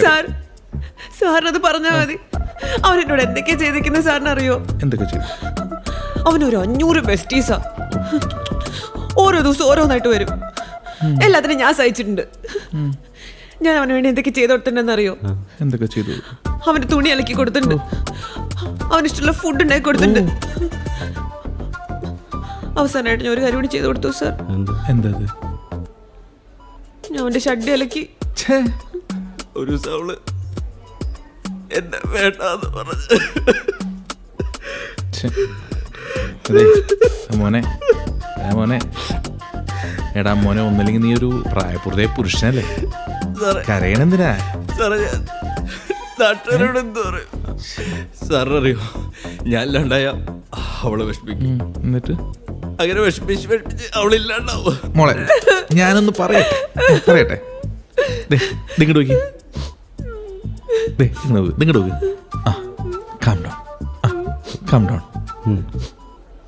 Sir സാറിനത് പറഞ്ഞാൽ മതി. അവൻ എന്നോട് എന്തൊക്കെയാ ചെയ്തിരിക്കുന്നത് സാറിന് അറിയോ? എന്തൊക്കെ ചെയ്തു? അവനൊരു 500 ബെസ്റ്റീസാ. ഓരോ ദിവസം ഓരോന്നായിട്ട് വരും. എല്ലാത്തിനും ഞാൻ സഹിച്ചിട്ടുണ്ട്. ഞാൻ അവന് വേണ്ടി എന്തൊക്കെ ചെയ്ത് കൊടുത്തിട്ടുണ്ടെന്ന് അറിയോ? എന്തൊക്കെ ചെയ്തു? അവന്റെ തുണി അലക്കി കൊടുത്തിട്ടുണ്ട്, അവനിഷ്ടമുള്ള ഫുഡ് ഉണ്ടാക്കി കൊടുത്തിട്ടുണ്ട്. അവസാനമായിട്ട് ഞാൻ ഒരു കാര്യം കൂടി ചെയ്ത് കൊടുത്തു സാർ. എന്താ? ഞാൻ അവന്റെ ഷഡ്ഡി അലക്കി. ഒരു ദിവസം അവള് എന്നെ വേണ്ടാന്ന് പറഞ്ഞു. മോനെ മോനെ എടാ മോനെ, ഒന്നില്ലെങ്കിൽ നീ ഒരു പ്രായപൂർത്തിയായ പുരുഷനല്ലേ, കരയണെന്തിനാ? സാറേ ഞാൻ നാട്ടുകാരോട് എന്ത് പറയും? സാറിനറിയോ, ഞാൻ ഇല്ലാണ്ടായ അവളെ വിഷമിക്കും. എന്നിട്ട് അങ്ങനെ വിഷമിച്ച് അവളില്ലാണ്ടാവും. മോളെ ഞാനൊന്ന് പറയട്ടെ. നിങ്ങോട്ട് നോക്കി, നിങ്ങോട്ട് നോക്കി. ആ കാം ഡൗൺ.